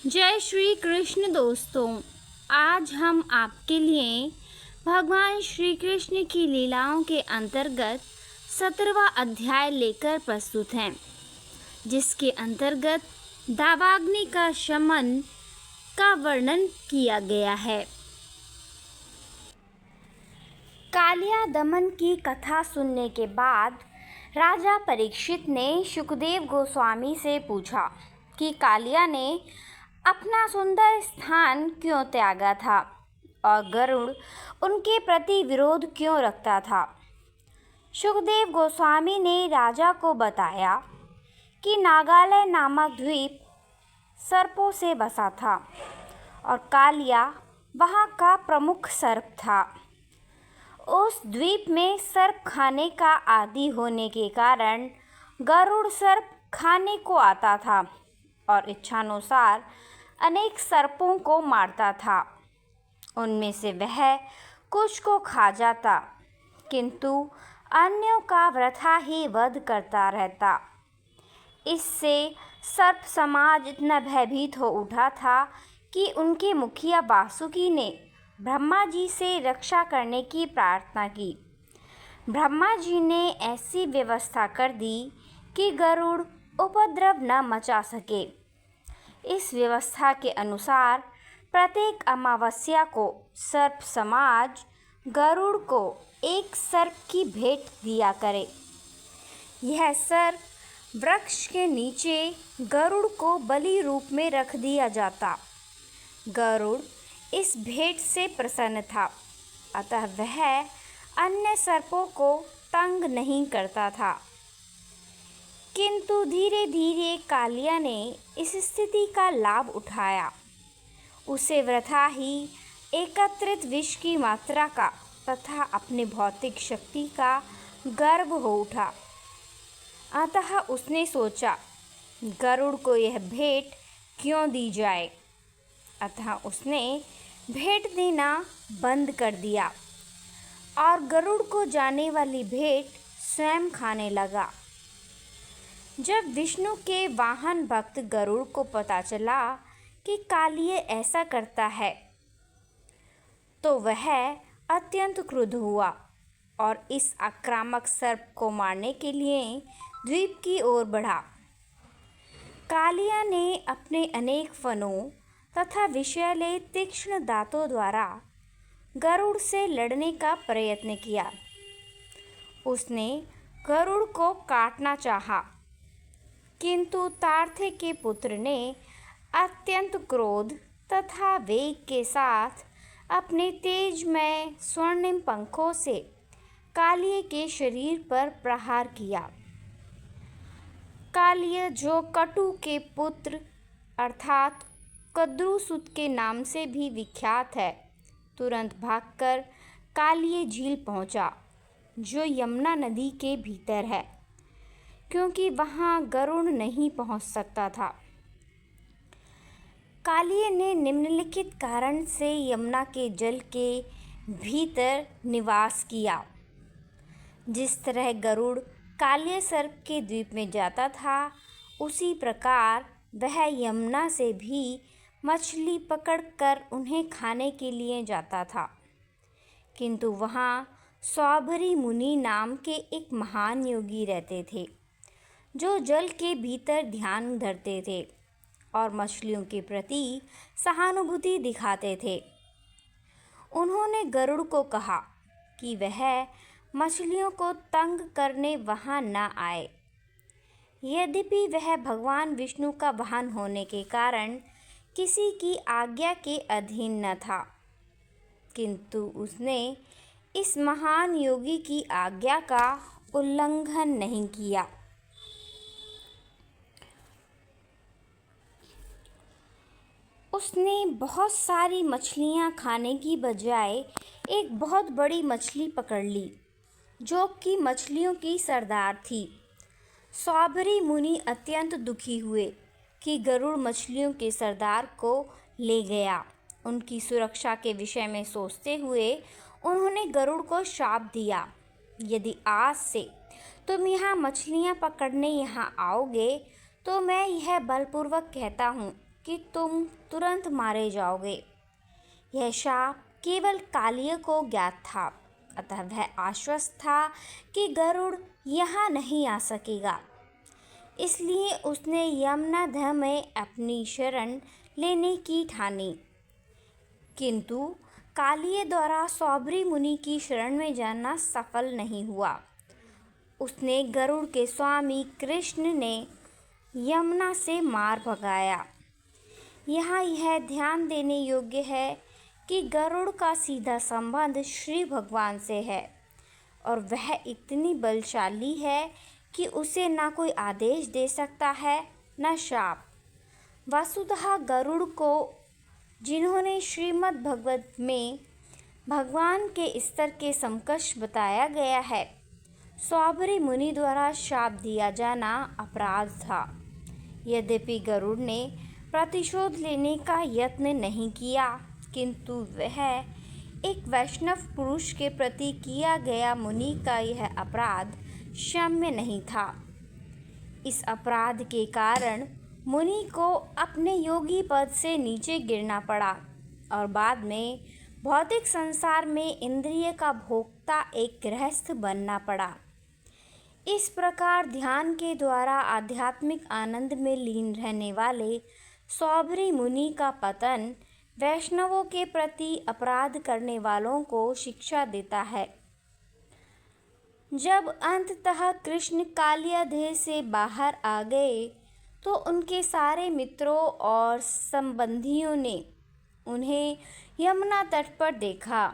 जय श्री कृष्ण दोस्तों। आज हम आपके लिए भगवान श्री कृष्ण की लीलाओं के अंतर्गत 17वां अध्याय लेकर प्रस्तुत हैं, जिसके अंतर्गत दावाग्नि का शमन का वर्णन किया गया है। कालिया दमन की कथा सुनने के बाद राजा परीक्षित ने शुकदेव गोस्वामी से पूछा कि कालिया ने अपना सुंदर स्थान क्यों त्यागा था और गरुड़ उनके प्रति विरोध क्यों रखता था। शुकदेव गोस्वामी ने राजा को बताया कि नागालय नामक द्वीप सर्पों से बसा था और कालिया वहाँ का प्रमुख सर्प था। उस द्वीप में सर्प खाने का आदी होने के कारण गरुड़ सर्प खाने को आता था और इच्छानुसार अनेक सर्पों को मारता था। उनमें से वह कुछ को खा जाता, किंतु अन्यों का वृथा ही वध करता रहता। इससे सर्प समाज इतना भयभीत हो उठा था कि उनके मुखिया वासुकी ने ब्रह्मा जी से रक्षा करने की प्रार्थना की। ब्रह्मा जी ने ऐसी व्यवस्था कर दी कि गरुड़ उपद्रव न मचा सके। इस व्यवस्था के अनुसार प्रत्येक अमावस्या को सर्प समाज गरुड़ को एक सर्प की भेंट दिया करे। यह सर्प वृक्ष के नीचे गरुड़ को बलि रूप में रख दिया जाता। गरुड़ इस भेंट से प्रसन्न था, अतः वह अन्य सर्पों को तंग नहीं करता था। किंतु धीरे धीरे कालिया ने इस स्थिति का लाभ उठाया। उसे वृथा ही एकत्रित विष की मात्रा का तथा अपनी भौतिक शक्ति का गर्व हो उठा। अतः उसने सोचा, गरुड़ को यह भेंट क्यों दी जाए। अतः उसने भेंट देना बंद कर दिया और गरुड़ को जाने वाली भेंट स्वयं खाने लगा। जब विष्णु के वाहन भक्त गरुड़ को पता चला कि कालिया ऐसा करता है, तो वह अत्यंत क्रुद्ध हुआ और इस आक्रामक सर्प को मारने के लिए द्वीप की ओर बढ़ा। कालिया ने अपने अनेक फनों तथा विषैले तीक्ष्ण दांतों द्वारा गरुड़ से लड़ने का प्रयत्न किया। उसने गरुड़ को काटना चाहा, किंतु तार्थी के पुत्र ने अत्यंत क्रोध तथा वेग के साथ अपने तेजमय स्वर्णिम पंखों से कालिया के शरीर पर प्रहार किया। कालिया, जो कटु के पुत्र अर्थात कद्रुसुत के नाम से भी विख्यात है, तुरंत भागकर कालिया झील पहुंचा, जो यमुना नदी के भीतर है, क्योंकि वहां गरुड़ नहीं पहुंच सकता था। कालिया ने निम्नलिखित कारण से यमुना के जल के भीतर निवास किया। जिस तरह गरुड़ कालिया सर्प के द्वीप में जाता था, उसी प्रकार वह यमुना से भी मछली पकड़कर उन्हें खाने के लिए जाता था। किंतु वहाँ सौभरी मुनि नाम के एक महान योगी रहते थे, जो जल के भीतर ध्यान धरते थे और मछलियों के प्रति सहानुभूति दिखाते थे। उन्होंने गरुड़ को कहा कि वह मछलियों को तंग करने वहाँ न आए। यद्यपि वह भगवान विष्णु का वाहन होने के कारण किसी की आज्ञा के अधीन न था, किंतु उसने इस महान योगी की आज्ञा का उल्लंघन नहीं किया। उसने बहुत सारी मछलियाँ खाने की बजाय एक बहुत बड़ी मछली पकड़ ली, जो कि मछलियों की सरदार थी। सौभरी मुनि अत्यंत दुखी हुए कि गरुड़ मछलियों के सरदार को ले गया। उनकी सुरक्षा के विषय में सोचते हुए उन्होंने गरुड़ को शाप दिया, यदि आज से तुम यहाँ मछलियाँ पकड़ने यहाँ आओगे, तो मैं यह बलपूर्वक कहता हूँ कि तुम तुरंत मारे जाओगे। यह शाप केवल कालिया को ज्ञात था, अतः वह आश्वस्त था कि गरुड़ यहाँ नहीं आ सकेगा। इसलिए उसने यमनाधम में अपनी शरण लेने की ठानी। किंतु कालिया द्वारा सौभरी मुनि की शरण में जाना सफल नहीं हुआ। उसने गरुड़ के स्वामी कृष्ण ने यमुना से मार भगाया। यहाँ यह ध्यान देने योग्य है कि गरुड़ का सीधा संबंध श्री भगवान से है और वह इतनी बलशाली है कि उसे ना कोई आदेश दे सकता है न शाप। वसुतः गरुड़ को जिन्होंने श्रीमद् भगवत में भगवान के स्तर के समकक्ष बताया गया है, सौभरी मुनि द्वारा शाप दिया जाना अपराध था। यद्यपि गरुड़ ने प्रतिशोध लेने का यत्न नहीं किया, किंतु वह एक वैष्णव पुरुष के प्रति किया गया मुनि का यह अपराध क्षम्य नहीं था। इस अपराध के कारण मुनि को अपने योगी पद से नीचे गिरना पड़ा और बाद में भौतिक संसार में इंद्रिय का भोक्ता एक गृहस्थ बनना पड़ा। इस प्रकार ध्यान के द्वारा आध्यात्मिक आनंद में लीन रहने वाले सौभरी मुनि का पतन वैष्णवों के प्रति अपराध करने वालों को शिक्षा देता है। जब अंततः कृष्ण कालियादेह से बाहर आ गए तो उनके सारे मित्रों और संबंधियों ने उन्हें यमुना तट पर देखा।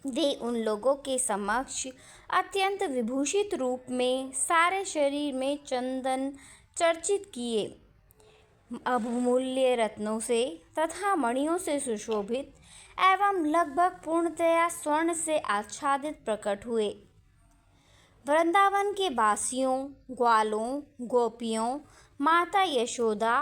वे उन लोगों के समक्ष अत्यंत विभूषित रूप में सारे शरीर में चंदन चर्चित किए, बहुमूल्य रत्नों से तथा मणियों से सुशोभित एवं लगभग पूर्णतया स्वर्ण से आच्छादित प्रकट हुए। वृंदावन के वासियों, ग्वालों, गोपियों, माता यशोदा,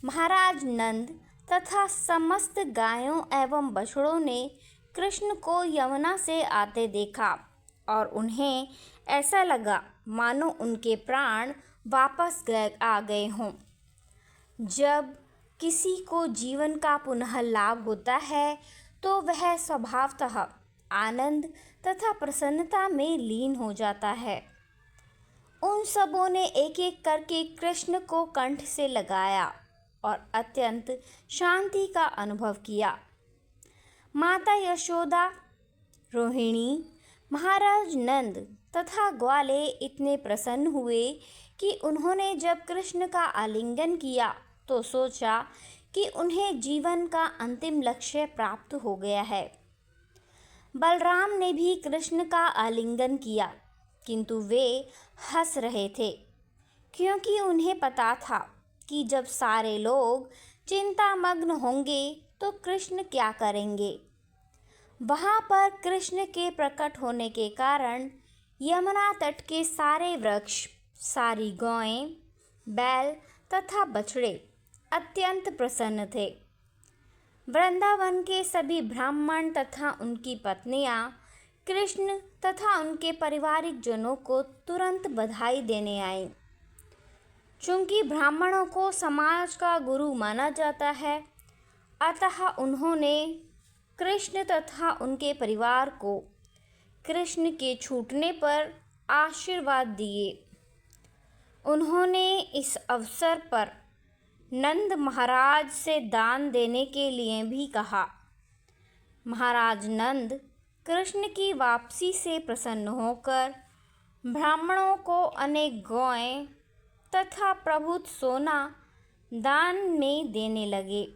महाराज नंद तथा समस्त गायों एवं बछड़ों ने कृष्ण को यमुना से आते देखा और उन्हें ऐसा लगा मानो उनके प्राण वापस आ गए हों। जब किसी को जीवन का पुनः लाभ होता है तो वह स्वभावतः आनंद तथा प्रसन्नता में लीन हो जाता है। उन सबों ने एक एक करके कृष्ण को कंठ से लगाया और अत्यंत शांति का अनुभव किया। माता यशोदा, रोहिणी, महाराज नंद तथा ग्वाले इतने प्रसन्न हुए कि उन्होंने जब कृष्ण का आलिंगन किया तो सोचा कि उन्हें जीवन का अंतिम लक्ष्य प्राप्त हो गया है। बलराम ने भी कृष्ण का आलिंगन किया, किंतु वे हंस रहे थे क्योंकि उन्हें पता था कि जब सारे लोग चिंतामग्न होंगे तो कृष्ण क्या करेंगे। वहाँ पर कृष्ण के प्रकट होने के कारण यमुना तट के सारे वृक्ष, सारी गौएं, बैल तथा बछड़े अत्यंत प्रसन्न थे। वृंदावन के सभी ब्राह्मण तथा उनकी पत्नियां कृष्ण तथा उनके पारिवारिक जनों को तुरंत बधाई देने आए। चूंकि ब्राह्मणों को समाज का गुरु माना जाता है, अतः उन्होंने कृष्ण तथा उनके परिवार को कृष्ण के छूटने पर आशीर्वाद दिए। उन्होंने इस अवसर पर नंद महाराज से दान देने के लिए भी कहा। महाराज नंद कृष्ण की वापसी से प्रसन्न होकर ब्राह्मणों को अनेक गौएं तथा प्रभुत सोना दान में देने लगे।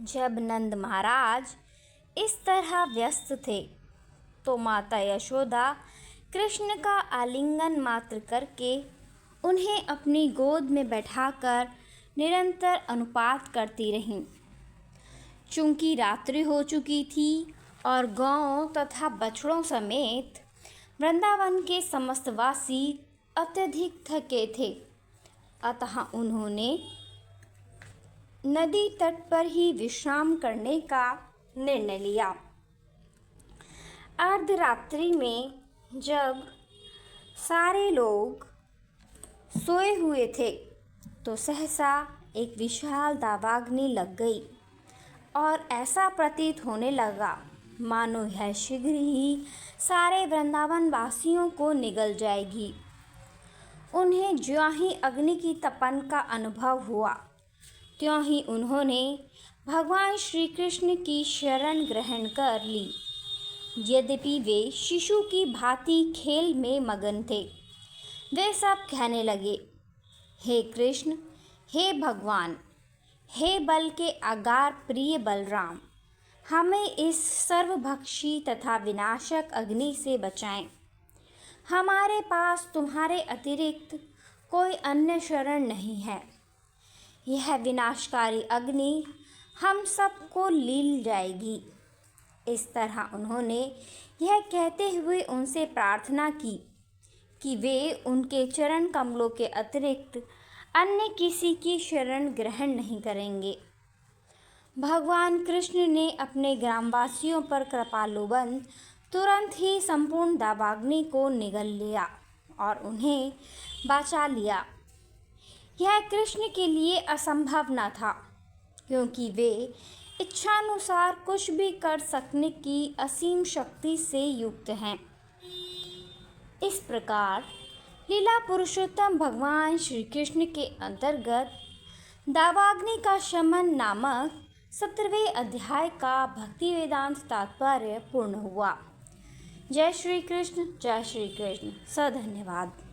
जब नंद महाराज इस तरह व्यस्त थे तो माता यशोदा कृष्ण का आलिंगन मात्र करके उन्हें अपनी गोद में बैठाकर निरंतर अनुपात करती रहीं। चूंकि रात्रि हो चुकी थी और गौओं तथा बछड़ों समेत वृंदावन के समस्त वासी अत्यधिक थके थे, अतः उन्होंने नदी तट पर ही विश्राम करने का निर्णय लिया। अर्धरात्रि में जब सारे लोग सोए हुए थे तो सहसा एक विशाल दावाग्नि लग गई और ऐसा प्रतीत होने लगा मानो यह शीघ्र ही सारे वृंदावन वासियों को निगल जाएगी। उन्हें ज्यों ही अग्नि की तपन का अनुभव हुआ त्यों ही उन्होंने भगवान श्री कृष्ण की शरण ग्रहण कर ली। यद्यपि वे शिशु की भांति खेल में मगन थे, वे सब कहने लगे, हे कृष्ण, हे भगवान, हे बल के अगार प्रिय बलराम, हमें इस सर्वभक्षी तथा विनाशक अग्नि से बचाएं। हमारे पास तुम्हारे अतिरिक्त कोई अन्य शरण नहीं है। यह विनाशकारी अग्नि हम सबको लील जाएगी। इस तरह उन्होंने यह कहते हुए उनसे प्रार्थना की कि वे उनके चरण कमलों के अतिरिक्त अन्य किसी की शरण ग्रहण नहीं करेंगे। भगवान कृष्ण ने अपने ग्रामवासियों पर कृपालु बन तुरंत ही संपूर्ण दावाग्नि को निगल लिया और उन्हें बचा लिया। यह कृष्ण के लिए असंभव न था, क्योंकि वे इच्छानुसार कुछ भी कर सकने की असीम शक्ति से युक्त हैं। इस प्रकार लीला पुरुषोत्तम भगवान श्री कृष्ण के अंतर्गत दावाग्नि का शमन नामक 17वें अध्याय का भक्ति वेदांत तात्पर्य पूर्ण हुआ। जय श्री कृष्ण, जय श्री कृष्ण। सधन्यवाद।